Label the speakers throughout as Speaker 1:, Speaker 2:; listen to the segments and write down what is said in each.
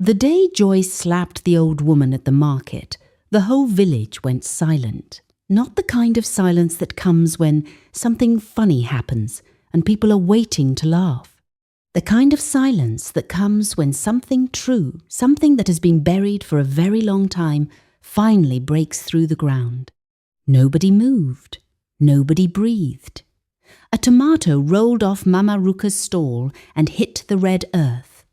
Speaker 1: The day Joyce slapped the old woman at the market, the whole village went silent. Not the kind of silence that comes when something funny happens and people are waiting to laugh. The kind of silence that comes when something true, something that has been buried for a very long time, finally breaks through the ground. Nobody moved. Nobody breathed. A tomato rolled off Mama Ruka's stall and hit the red earth.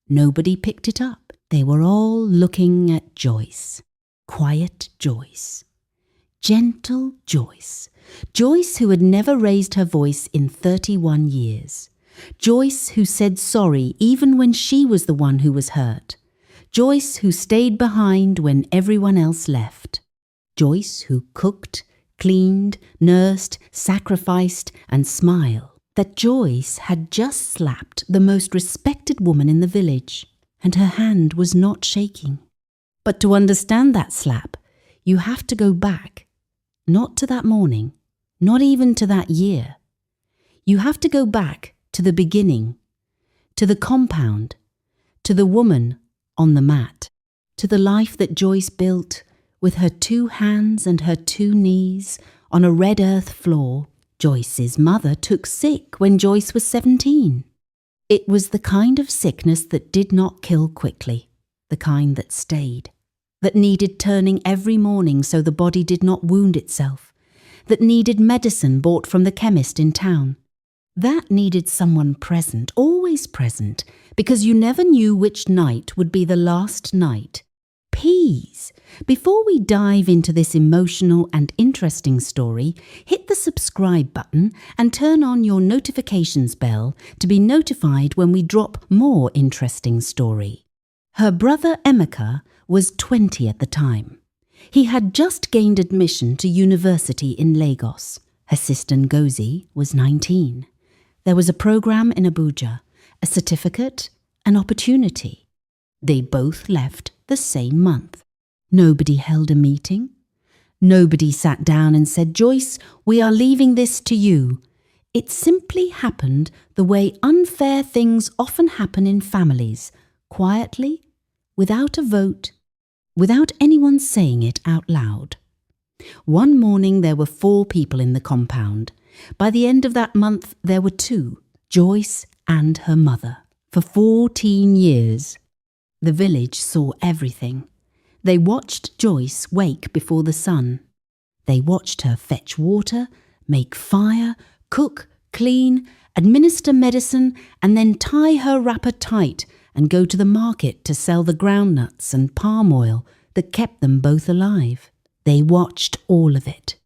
Speaker 1: Nobody picked it up. They were all looking at Joyce. Quiet Joyce. Gentle Joyce. Joyce who had never raised her voice in 31 years. Joyce who said sorry even when she was the one who was hurt. Joyce who stayed behind when everyone else left. Joyce who cooked, cleaned, nursed, sacrificed, and smiled. That Joyce had just slapped the most respected woman in the village, and her hand was not shaking. But to understand that slap, you have to go back, not to that morning, not even to that year. You have to go back to the beginning, to the compound, to the woman on the mat, to the life that Joyce built with her 2 hands and her 2 knees on a red earth floor. Joyce's mother took sick when Joyce was 17. It was the kind of sickness that did not kill quickly, the kind that stayed, that needed turning every morning so the body did not wound itself, that needed medicine bought from the chemist in town. That needed someone present, always present, because you never knew which night would be the last night. Please, before we dive into this emotional and interesting story, hit the subscribe button and turn on your notifications bell to be notified when we drop more interesting story. Her brother Emeka was 20 at the time. He had just gained admission to university in Lagos. Her sister Ngozi was 19. There was a program in Abuja, a certificate, an opportunity. They both left the same month. Nobody held a meeting. Nobody sat down and said, "Joyce, we are leaving this to you." It simply happened the way unfair things often happen in families, quietly, without a vote, without anyone saying it out loud. One morning there were 4 people in the compound. By the end of that month there were 2, Joyce and her mother. For 14 years. The village saw everything. They watched Joyce wake before the sun. They watched her fetch water, make fire, cook, clean, administer medicine, and then tie her wrapper tight and go to the market to sell the groundnuts and palm oil that kept them both alive. They watched all of it.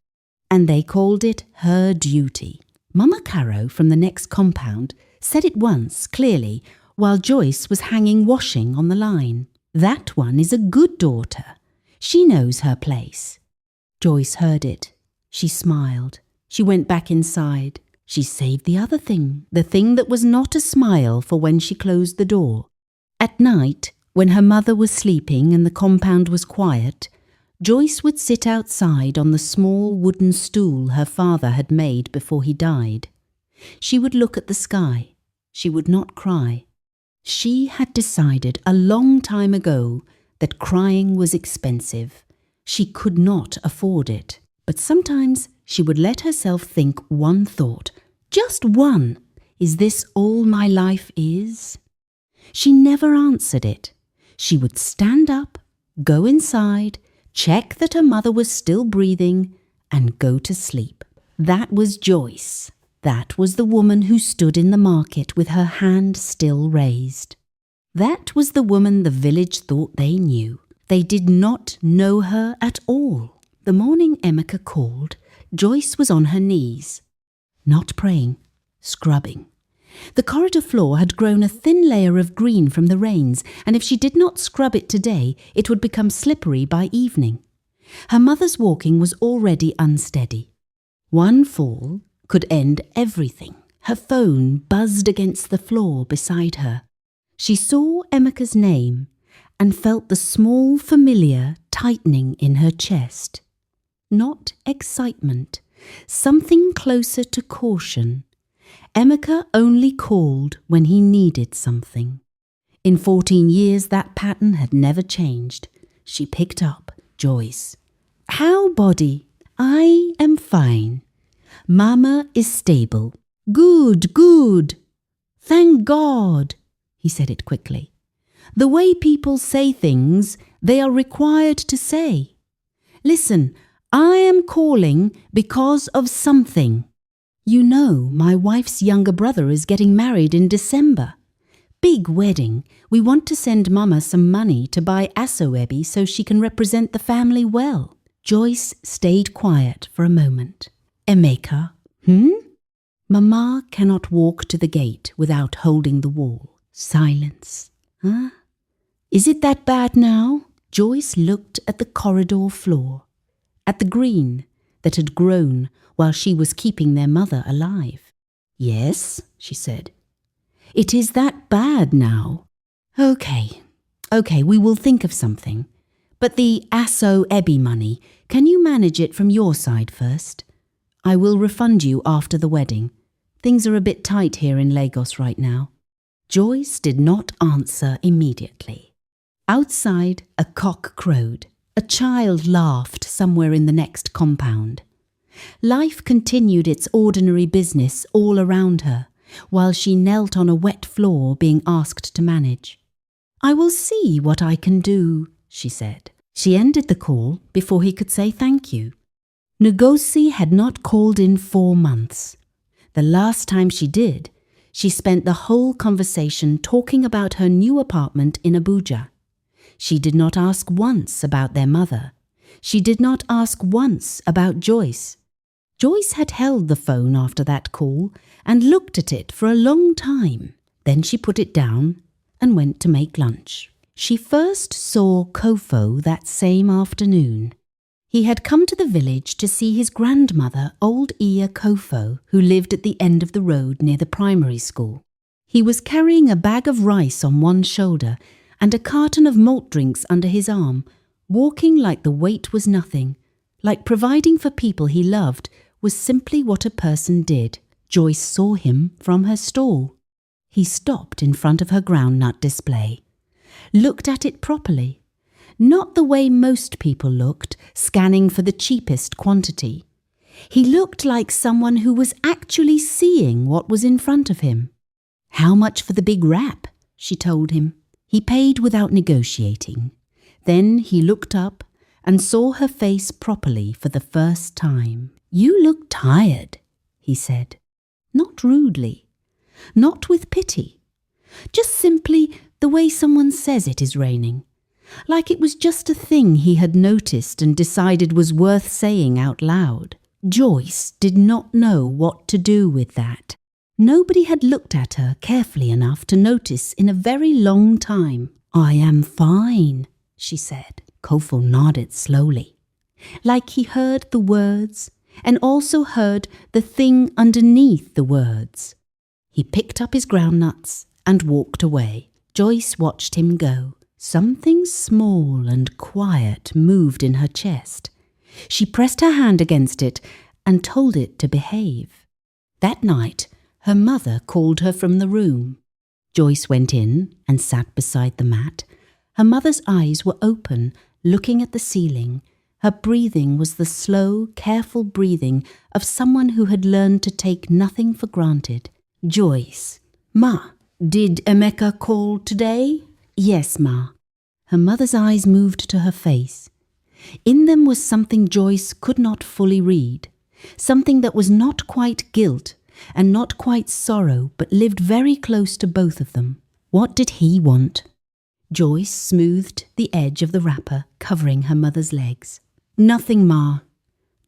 Speaker 1: And they called it her duty. Mama Caro from the next compound said it once, clearly, while Joyce was hanging washing on the line. "That one is a good daughter. She knows her place." Joyce heard it. She smiled. She went back inside. She saved the other thing, the thing that was not a smile, for when she closed the door. At night, when her mother was sleeping and the compound was quiet, Joyce would sit outside on the small wooden stool her father had made before he died. She would look at the sky. She would not cry. She had decided a long time ago that crying was expensive. She could not afford it. But sometimes she would let herself think one thought, just one. Is this all my life is? She never answered it. She would stand up, go inside, check that her mother was still breathing, and go to sleep. That was Joyce. That was the woman who stood in the market with her hand still raised. That was the woman the village thought they knew. They did not know her at all. The morning Emeka called, Joyce was on her knees. Not praying, scrubbing. The corridor floor had grown a thin layer of green from the rains, and if she did not scrub it today, it would become slippery by evening. Her mother's walking was already unsteady. One fall could end everything. Her phone buzzed against the floor beside her. She saw Emeka's name and felt the small familiar tightening in her chest. Not excitement, something closer to caution. Emeka only called when he needed something. In 14 years, that pattern had never changed. She picked up Joyce. "How, body?" "I am fine. Mama is stable." "Good, good. Thank God." He said it quickly. "The way people say things, they are required to say. Listen, I am calling because of something. You know, my wife's younger brother is getting married in December. Big wedding. We want to send Mama some money to buy asoebi so she can represent the family well." Joyce stayed quiet for a moment. "Emeka, Mama cannot walk to the gate without holding the wall." Silence. "Huh? Is it that bad now?" Joyce looked at the corridor floor, at the green that had grown while she was keeping their mother alive. "Yes," she said. "It is that bad now. Okay, we will think of something. But the aso-ebi money, can you manage it from your side first? I will refund you after the wedding. Things are a bit tight here in Lagos right now." Joyce did not answer immediately. Outside, a cock crowed. A child laughed somewhere in the next compound. Life continued its ordinary business all around her, while she knelt on a wet floor being asked to manage. "I will see what I can do," she said. She ended the call before he could say thank you. Ngozi had not called in 4 months. The last time she did, she spent the whole conversation talking about her new apartment in Abuja. She did not ask once about their mother. She did not ask once about Joyce. Joyce had held the phone after that call and looked at it for a long time. Then she put it down and went to make lunch. She first saw Kofo that same afternoon. He had come to the village to see his grandmother, old Iya Kofo, who lived at the end of the road near the primary school. He was carrying a bag of rice on one shoulder and a carton of malt drinks under his arm, walking like the weight was nothing, like providing for people he loved was simply what a person did. Joyce saw him from her stall. He stopped in front of her groundnut display, looked at it properly, not the way most people looked, scanning for the cheapest quantity. He looked like someone who was actually seeing what was in front of him. "How much for the big wrap?" she told him. He paid without negotiating. Then he looked up and saw her face properly for the first time. "You look tired," he said. Not rudely, not with pity, just simply the way someone says it is raining. Like it was just a thing he had noticed and decided was worth saying out loud. Joyce did not know what to do with that. Nobody had looked at her carefully enough to notice in a very long time. "I am fine," she said. Kofo nodded slowly, like he heard the words and also heard the thing underneath the words. He picked up his groundnuts and walked away. Joyce watched him go. Something small and quiet moved in her chest. She pressed her hand against it and told it to behave. That night, her mother called her from the room. Joyce went in and sat beside the mat. Her mother's eyes were open, looking at the ceiling. Her breathing was the slow, careful breathing of someone who had learned to take nothing for granted. "Joyce." "Ma, did Emeka call today?" "Yes, Ma." Her mother's eyes moved to her face. In them was something Joyce could not fully read, something that was not quite guilt and not quite sorrow, but lived very close to both of them. What did he want? Joyce smoothed the edge of the wrapper, covering her mother's legs. "Nothing, Ma.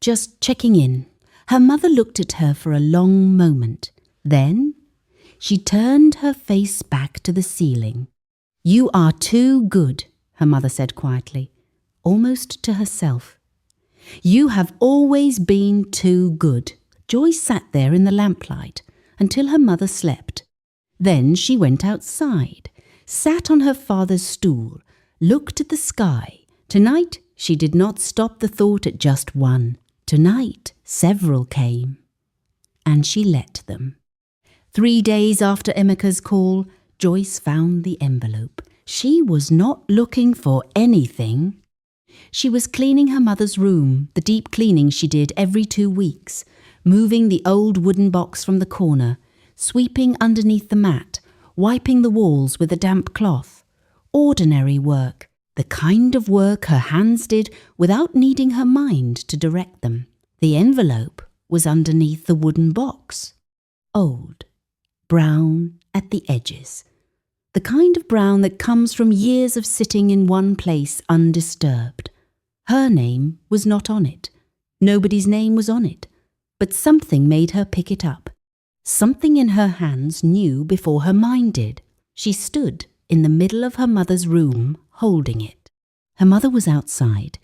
Speaker 1: Just checking in." Her mother looked at her for a long moment. Then she turned her face back to the ceiling. "You are too good," her mother said quietly, almost to herself. "You have always been too good." Joyce sat there in the lamplight until her mother slept. Then she went outside, sat on her father's stool, looked at the sky. Tonight she did not stop the thought at just one. Tonight several came, and she let them. 3 days after Emeka's call, Joyce found the envelope. She was not looking for anything. She was cleaning her mother's room, the deep cleaning she did every 2 weeks, moving the old wooden box from the corner, sweeping underneath the mat, wiping the walls with a damp cloth. Ordinary work, the kind of work her hands did without needing her mind to direct them. The envelope was underneath the wooden box. Old, brown at the edges. The kind of brown that comes from years of sitting in one place undisturbed. Her name was not on it. Nobody's name was on it. But something made her pick it up. Something in her hands knew before her mind did. She stood in the middle of her mother's room, holding it. Her mother was outside.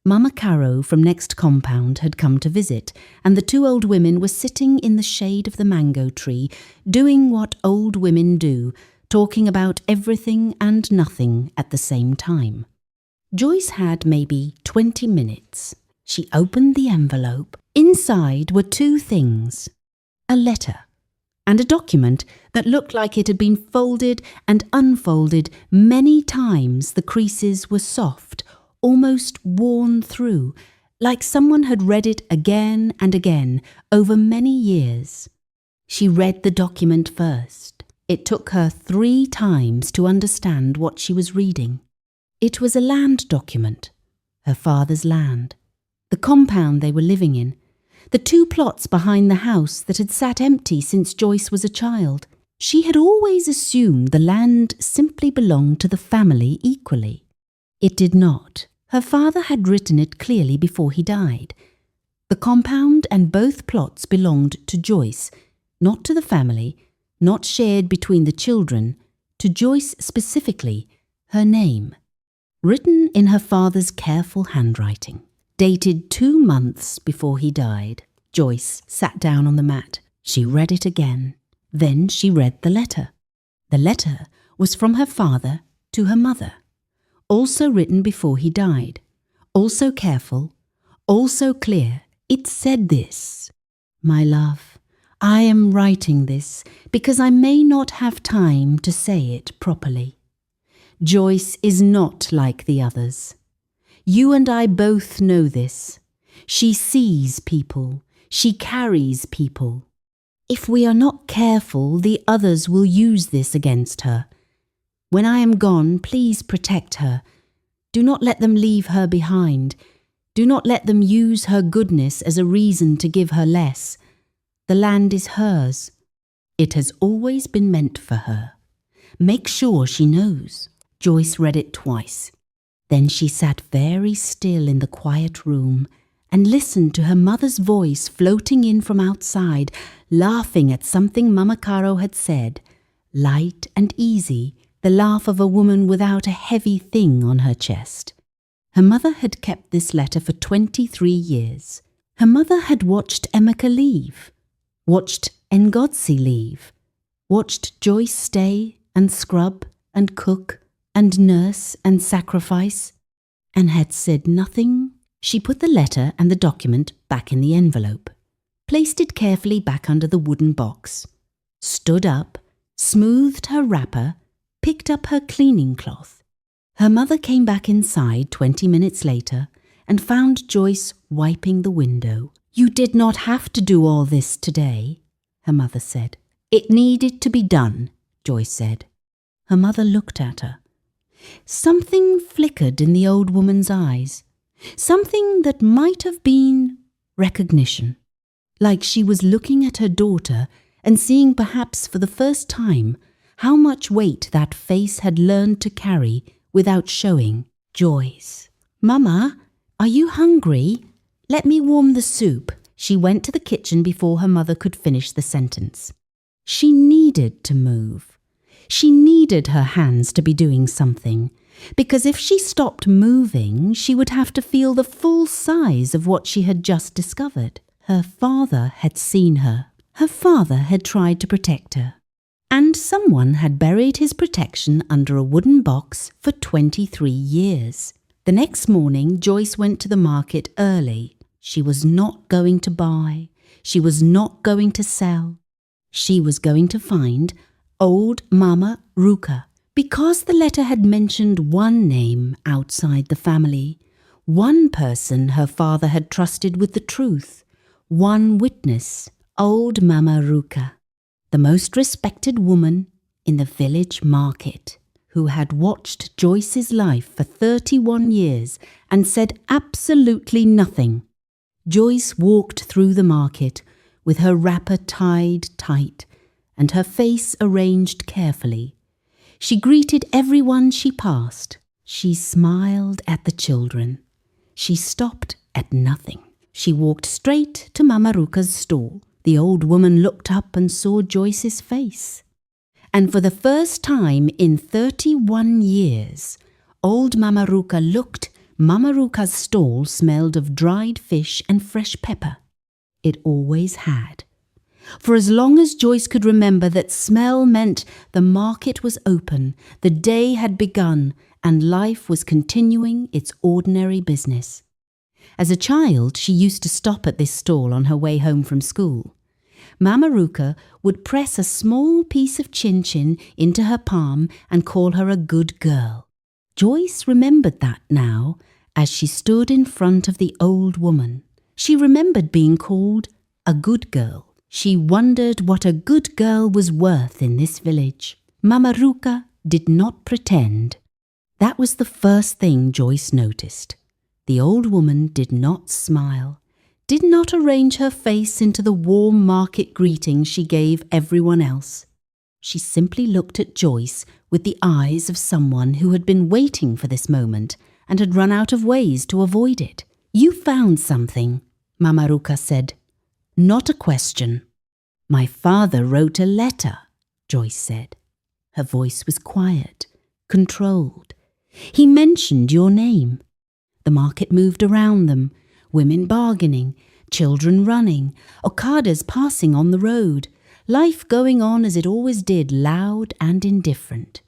Speaker 1: Mama Caro from next compound had come to visit, and the 2 old women were sitting in the shade of the mango tree, doing what old women do, talking about everything and nothing at the same time. Joyce had maybe 20 minutes. She opened the envelope. Inside were 2 things: a letter and a document that looked like it had been folded and unfolded many times. The creases were soft, almost worn through, like someone had read it again and again over many years. She read the document first. It took her 3 times to understand what she was reading. It was a land document, her father's land, the compound they were living in, the 2 plots behind the house that had sat empty since Joyce was a child. She had always assumed the land simply belonged to the family equally. It did not. Her father had written it clearly before he died. The compound and both plots belonged to Joyce, not to the family, not shared between the children, to Joyce specifically, her name. Written in her father's careful handwriting. Dated 2 months before he died. Joyce sat down on the mat. She read it again. Then she read the letter. The letter was from her father to her mother. Also written before he died. Also careful. Also clear. It said this: "My love, I am writing this because I may not have time to say it properly. Joyce is not like the others. You and I both know this. She sees people. She carries people. If we are not careful, the others will use this against her. When I am gone, please protect her. Do not let them leave her behind. Do not let them use her goodness as a reason to give her less. The land is hers. It has always been meant for her. Make sure she knows." Joyce read it twice. Then she sat very still in the quiet room and listened to her mother's voice floating in from outside, laughing at something Mama Caro had said, light and easy, the laugh of a woman without a heavy thing on her chest. Her mother had kept this letter for 23 years. Her mother had watched Emeka leave, watched Ngozi leave, watched Joyce stay and scrub and cook and nurse and sacrifice, and had said nothing. She put the letter and the document back in the envelope, placed it carefully back under the wooden box, stood up, smoothed her wrapper, picked up her cleaning cloth. Her mother came back inside 20 minutes later and found Joyce wiping the window. "You did not have to do all this today," her mother said. "It needed to be done," Joyce said. Her mother looked at her. Something flickered in the old woman's eyes, something that might have been recognition, like she was looking at her daughter and seeing perhaps for the first time how much weight that face had learned to carry without showing. "Joyce, Mama, are you hungry? Let me warm the soup." She went to the kitchen before her mother could finish the sentence. She needed to move. She needed her hands to be doing something, because if she stopped moving, she would have to feel the full size of what she had just discovered. Her father had seen her. Her father had tried to protect her. And someone had buried his protection under a wooden box for 23 years. The next morning, Joyce went to the market early. She was not going to buy. She was not going to sell. She was going to find Old Mama Ruka. Because the letter had mentioned one name outside the family, one person her father had trusted with the truth, one witness, Old Mama Ruka, the most respected woman in the village market, who had watched Joyce's life for 31 years and said absolutely nothing. Joyce walked through the market with her wrapper tied tight and her face arranged carefully. She greeted everyone she passed. She smiled at the children. She stopped at nothing. She walked straight to Mama Ruka's stall. The old woman looked up and saw Joyce's face. And for the first time in 31 years, old Mama Ruka looked. Mama Ruka's stall smelled of dried fish and fresh pepper. It always had. For as long as Joyce could remember, that smell meant the market was open, the day had begun, and life was continuing its ordinary business. As a child, she used to stop at this stall on her way home from school. Mama Ruka would press a small piece of chin-chin into her palm and call her a good girl. Joyce remembered that now as she stood in front of the old woman. She remembered being called a good girl. She wondered what a good girl was worth in this village. Mama Ruka did not pretend. That was the first thing Joyce noticed. The old woman did not smile, did not arrange her face into the warm market greeting she gave everyone else. She simply looked at Joyce with the eyes of someone who had been waiting for this moment and had run out of ways to avoid it. "You found something," Mama Ruka said. "Not a question." "My father wrote a letter," Joyce said. Her voice was quiet, controlled. "He mentioned your name." The market moved around them, women bargaining, children running, okadas passing on the road, life going on as it always did, loud and indifferent.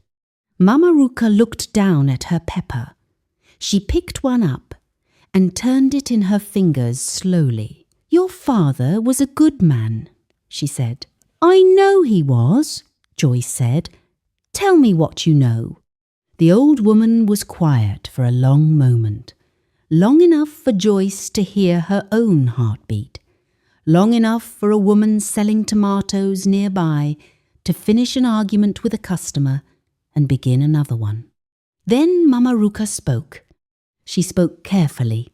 Speaker 1: Mama Ruka looked down at her pepper. She picked one up and turned it in her fingers slowly. "Your father was a good man," she said. "I know he was," Joyce said. "Tell me what you know." The old woman was quiet for a long moment, long enough for Joyce to hear her own heartbeat, long enough for a woman selling tomatoes nearby to finish an argument with a customer and begin another one. Then Mama Ruka spoke. She spoke carefully,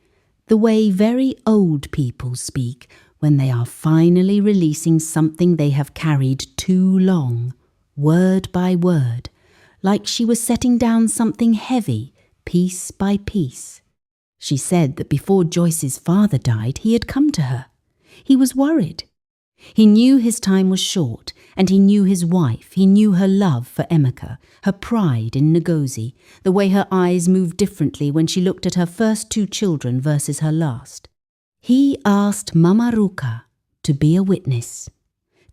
Speaker 1: the way very old people speak when they are finally releasing something they have carried too long, word by word, like she was setting down something heavy, piece by piece. She said that before Joyce's father died, he had come to her. He was worried. He knew his time was short, and he knew his wife. He knew her love for Emeka, her pride in Ngozi, the way her eyes moved differently when she looked at her first 2 children versus her last. He asked Mama Ruka to be a witness,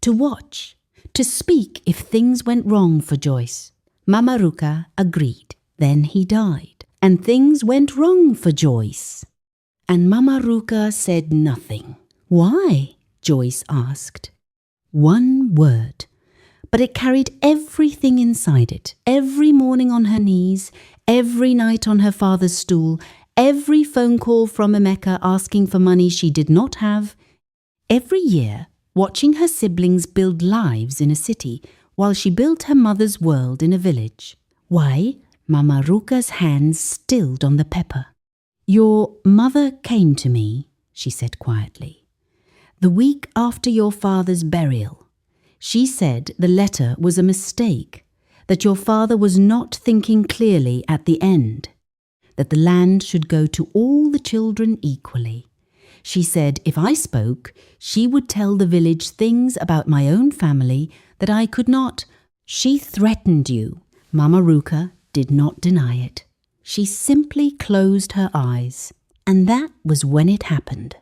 Speaker 1: to watch, to speak if things went wrong for Joyce. Mama Ruka agreed. Then he died, and things went wrong for Joyce. And Mama Ruka said nothing. "Why?" Joyce asked. One word, but it carried everything inside it. Every morning on her knees, every night on her father's stool, every phone call from Emeka asking for money she did not have, every year watching her siblings build lives in a city while she built her mother's world in a village. Why? Mama Ruka's hands stilled on the pepper. "Your mother came to me," she said quietly, "the week after your father's burial. She said the letter was a mistake, that your father was not thinking clearly at the end, that the land should go to all the children equally. She said if I spoke, she would tell the village things about my own family that I could not. She threatened you." Mama Ruka did not deny it. She simply closed her eyes, and that was when it happened.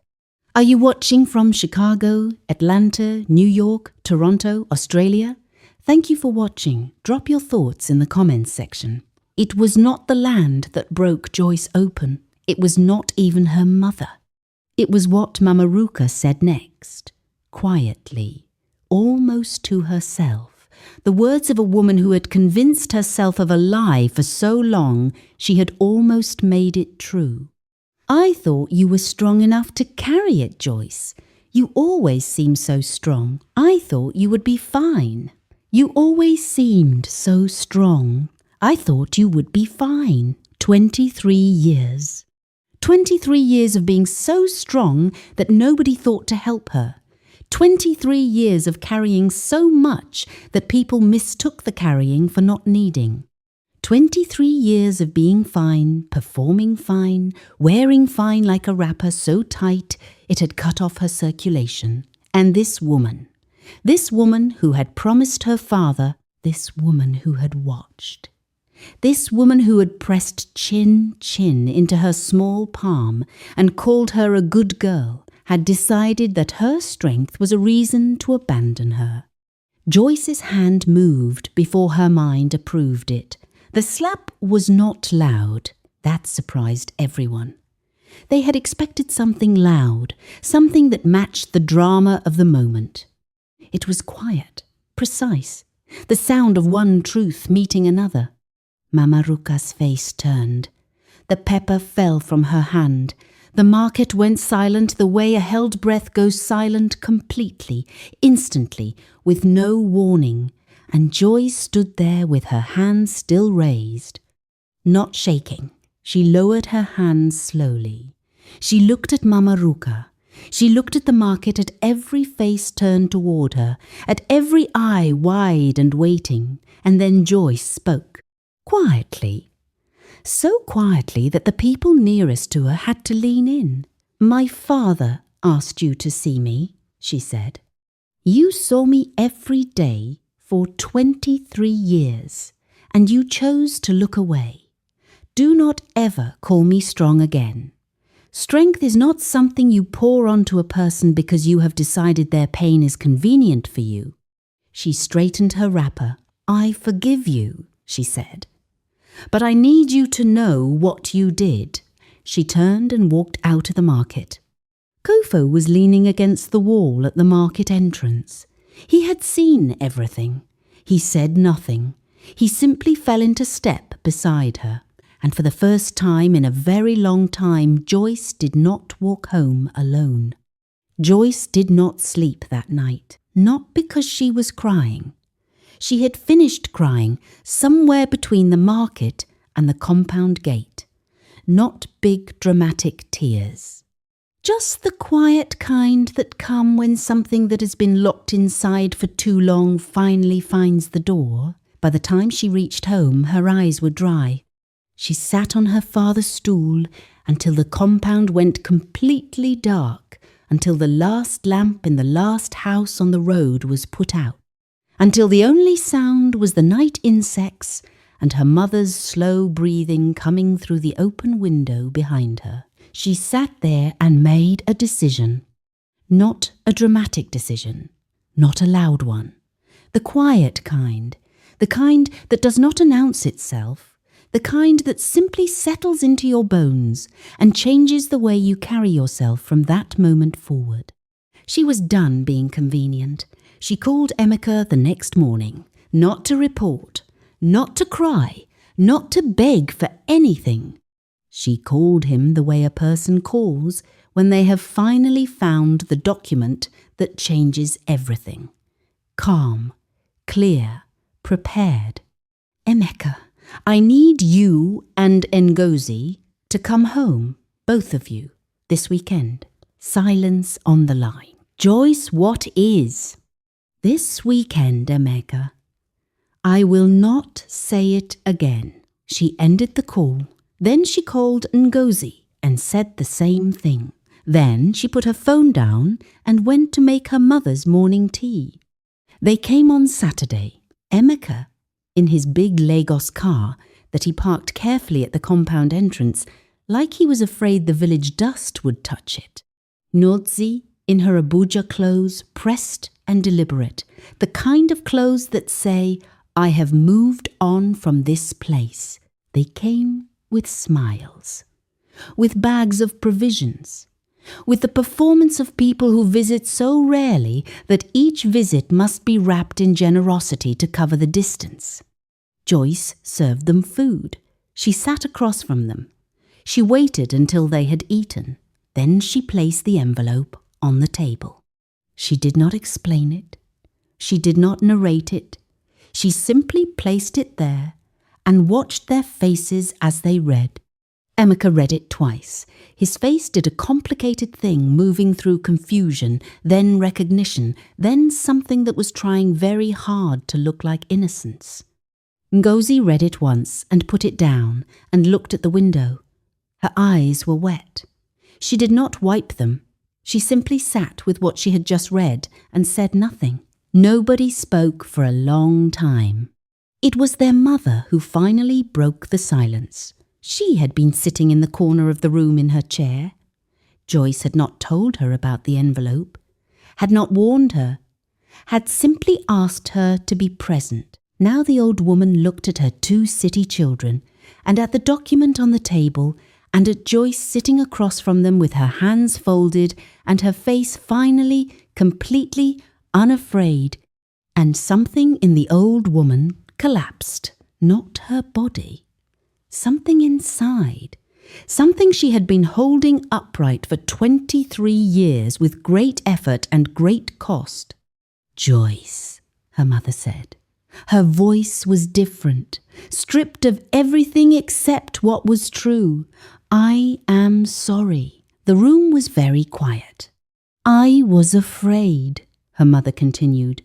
Speaker 1: Are you watching from Chicago, Atlanta, New York, Toronto, Australia? Thank you for watching. Drop your thoughts in the comments section. It was not the land that broke Joyce open. It was not even her mother. It was what Mama Ruka said next, quietly, almost to herself, the words of a woman who had convinced herself of a lie for so long she had almost made it true. "I thought you were strong enough to carry it, Joyce. You always seem so strong. I thought you would be fine. You always seemed so strong. I thought you would be fine." 23 years. 23 years of being so strong that nobody thought to help her. 23 years of carrying so much that people mistook the carrying for not needing. 23 years of being fine, performing fine, wearing fine like a wrapper so tight it had cut off her circulation. And this woman who had promised her father, this woman who had watched. This woman who had pressed chin into her small palm and called her a good girl, had decided that her strength was a reason to abandon her. Joyce's hand moved before her mind approved it. The slap was not loud. That surprised everyone. They had expected something loud, something that matched the drama of the moment. It was quiet, precise, the sound of one truth meeting another. Mama Ruka's face turned. The pepper fell from her hand. The market went silent the way a held breath goes silent completely, instantly, with no warning, and Joyce stood there with her hands still raised. Not shaking, she lowered her hands slowly. She looked at Mama Ruka. She looked at the market, at every face turned toward her, at every eye wide and waiting, and then Joyce spoke. Quietly, so quietly that the people nearest to her had to lean in. "My father asked you to see me," she said. "You saw me every day for 23 years, and you chose to look away. Do not ever call me strong again. Strength is not something you pour onto a person because you have decided their pain is convenient for you." She straightened her wrapper. "I forgive you," she said. "But I need you to know what you did." She turned and walked out of the market. Kofo was leaning against the wall at the market entrance. He had seen everything. He said nothing. He simply fell into step beside her. And for the first time in a very long time, Joyce did not walk home alone. Joyce did not sleep that night, not because she was crying. She had finished crying somewhere between the market and the compound gate. Not big dramatic tears. Just the quiet kind that come when something that has been locked inside for too long finally finds the door. By the time she reached home, her eyes were dry. She sat on her father's stool until the compound went completely dark, until the last lamp in the last house on the road was put out, until the only sound was the night insects and her mother's slow breathing coming through the open window behind her. She sat there and made a decision. Not a dramatic decision, not a loud one. The quiet kind, the kind that does not announce itself, the kind that simply settles into your bones and changes the way you carry yourself from that moment forward. She was done being convenient. She called Emeka the next morning, not to report, not to cry, not to beg for anything. She called him the way a person calls when they have finally found the document that changes everything. Calm, clear, prepared. "Emeka, I need you and Ngozi to come home, both of you, this weekend." Silence on the line. "Joyce, what is?" "This weekend, Emeka." "I will not say it again." She ended the call. Then she called Ngozi and said the same thing. Then she put her phone down and went to make her mother's morning tea. They came on Saturday. Emeka, in his big Lagos car that he parked carefully at the compound entrance, like he was afraid the village dust would touch it. Ngozi, in her Abuja clothes, pressed and deliberate, the kind of clothes that say, "I have moved on from this place." They came with smiles, with bags of provisions, with the performance of people who visit so rarely that each visit must be wrapped in generosity to cover the distance. Joyce served them food. She sat across from them. She waited until they had eaten. Then she placed the envelope on the table. She did not explain it. She did not narrate it. She simply placed it there and watched their faces as they read. Emeka read it twice. His face did a complicated thing, moving through confusion, then recognition, then something that was trying very hard to look like innocence. Ngozi read it once and put it down and looked at the window. Her eyes were wet. She did not wipe them. She simply sat with what she had just read and said nothing. Nobody spoke for a long time. It was their mother who finally broke the silence. She had been sitting in the corner of the room in her chair. Joyce had not told her about the envelope, had not warned her, had simply asked her to be present. Now the old woman looked at her two city children and at the document on the table and at Joyce sitting across from them with her hands folded and her face finally, completely unafraid. And something in the old woman collapsed, not her body. Something inside, something she had been holding upright for 23 years with great effort and great cost. Joyce, her mother said. Her voice was different, stripped of everything except what was true. I am sorry. The room was very quiet. I was afraid, her mother continued.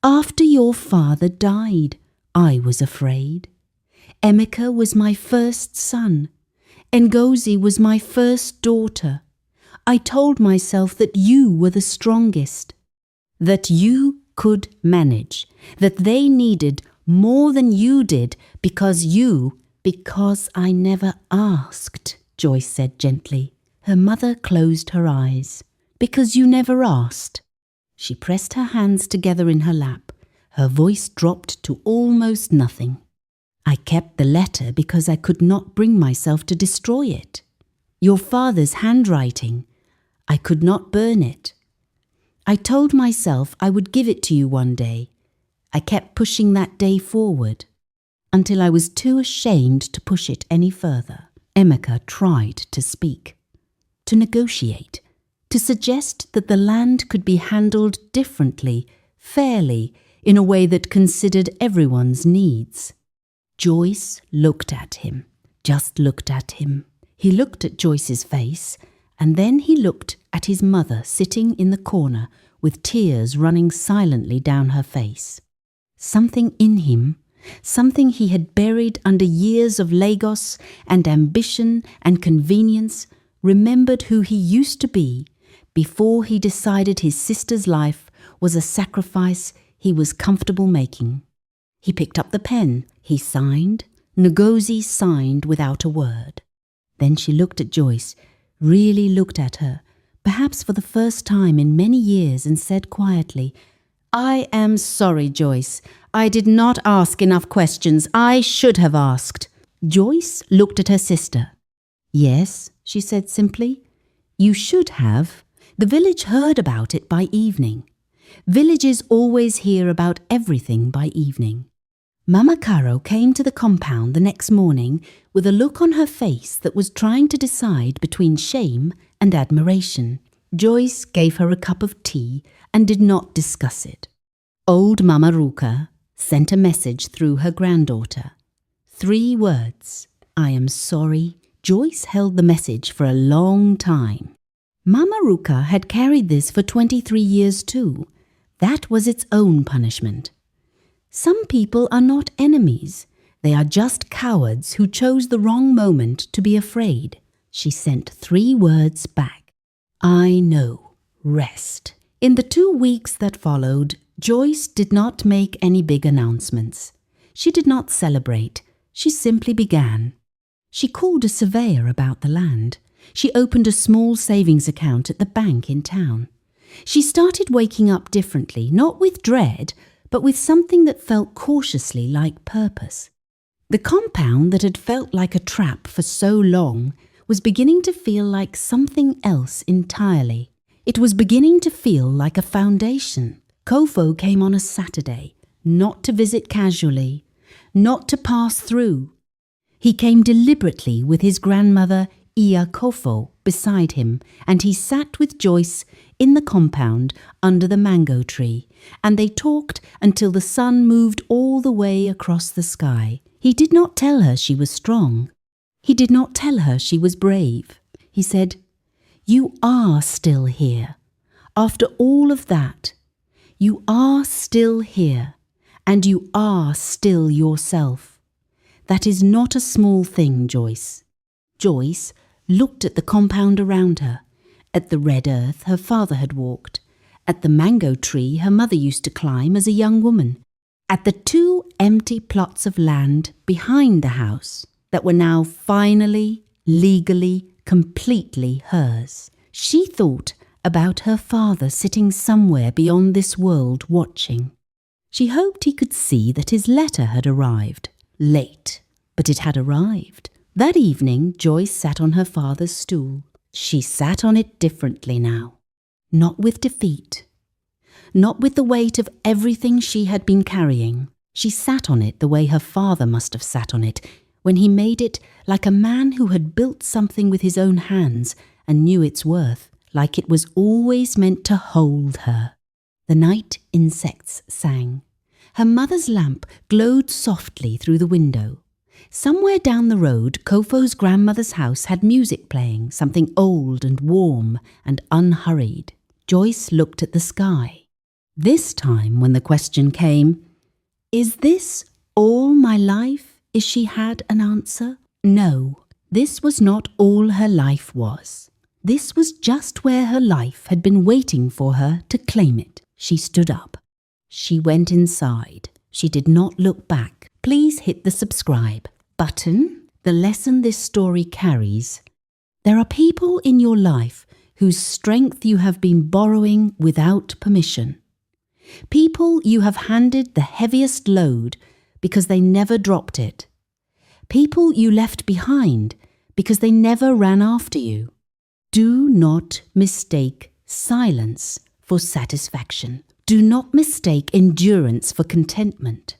Speaker 1: After your father died, I was afraid. Emeka was my first son. Ngozi was my first daughter. I told myself that you were the strongest, that you could manage, that they needed more than you did because I never asked, Joyce said gently. Her mother closed her eyes. Because you never asked. She pressed her hands together in her lap. Her voice dropped to almost nothing. I kept the letter because I could not bring myself to destroy it. Your father's handwriting. I could not burn it. I told myself I would give it to you one day. I kept pushing that day forward until I was too ashamed to push it any further. Emeka tried to speak, to negotiate, to suggest that the land could be handled differently, fairly, in a way that considered everyone's needs. Joyce looked at him, just looked at him. He looked at Joyce's face, and then he looked at his mother sitting in the corner with tears running silently down her face. Something in him, something he had buried under years of Lagos and ambition and convenience, remembered who he used to be before he decided his sister's life was a sacrifice he was comfortable making. He picked up the pen. He signed. Ngozi signed without a word. Then she looked at Joyce, really looked at her, perhaps for the first time in many years, and said quietly, I am sorry, Joyce. I did not ask enough questions. I should have asked. Joyce looked at her sister. Yes, she said simply. You should have. The village heard about it by evening. Villages always hear about everything by evening. Mama Caro came to the compound the next morning with a look on her face that was trying to decide between shame and admiration. Joyce gave her a cup of tea and did not discuss it. Old Mama Ruka sent a message through her granddaughter. 3 words. I am sorry. Joyce held the message for a long time. Mama Ruka had carried this for 23 years too. That was its own punishment. Some people are not enemies. They are just cowards who chose the wrong moment to be afraid. She sent 3 words back. I know. Rest. In the 2 weeks that followed, Joyce did not make any big announcements. She did not celebrate. She simply began. She called a surveyor about the land. She opened a small savings account at the bank in town. She started waking up differently, not with dread, but with something that felt cautiously like purpose. The compound that had felt like a trap for so long was beginning to feel like something else entirely. It was beginning to feel like a foundation. Kofo came on a Saturday, not to visit casually, not to pass through. He came deliberately with his grandmother, Iya Kofo, beside him, and he sat with Joyce in the compound under the mango tree, and they talked until the sun moved all the way across the sky. He did not tell her she was strong. He did not tell her she was brave. He said, "You are still here. After all of that, you are still here, and you are still yourself. That is not a small thing, Joyce." Joyce looked at the compound around her, at the red earth her father had walked, at the mango tree her mother used to climb as a young woman, at the 2 empty plots of land behind the house that were now finally, legally, completely hers. She thought about her father sitting somewhere beyond this world watching. She hoped he could see that his letter had arrived. Late, but it had arrived. That evening, Joyce sat on her father's stool. She sat on it differently now. Not with defeat. Not with the weight of everything she had been carrying. She sat on it the way her father must have sat on it, when he made it like a man who had built something with his own hands and knew its worth, like it was always meant to hold her. The night insects sang. Her mother's lamp glowed softly through the window. Somewhere down the road, Kofo's grandmother's house had music playing, something old and warm and unhurried. Joyce looked at the sky. This time, when the question came, "Is this all my life?" she had an answer. No, this was not all her life was. This was just where her life had been waiting for her to claim it. She stood up. She went inside. She did not look back. Please hit the subscribe button. The lesson this story carries: there are people in your life whose strength you have been borrowing without permission. People you have handed the heaviest load because they never dropped it. People you left behind because they never ran after you. Do not mistake silence for satisfaction. Do not mistake endurance for contentment.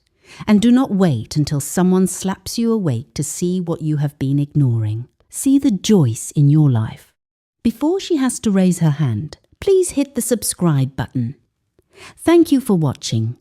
Speaker 1: And do not wait until someone slaps you awake to see what you have been ignoring. See the Joyce in your life. Before she has to raise her hand, please hit the subscribe button. Thank you for watching.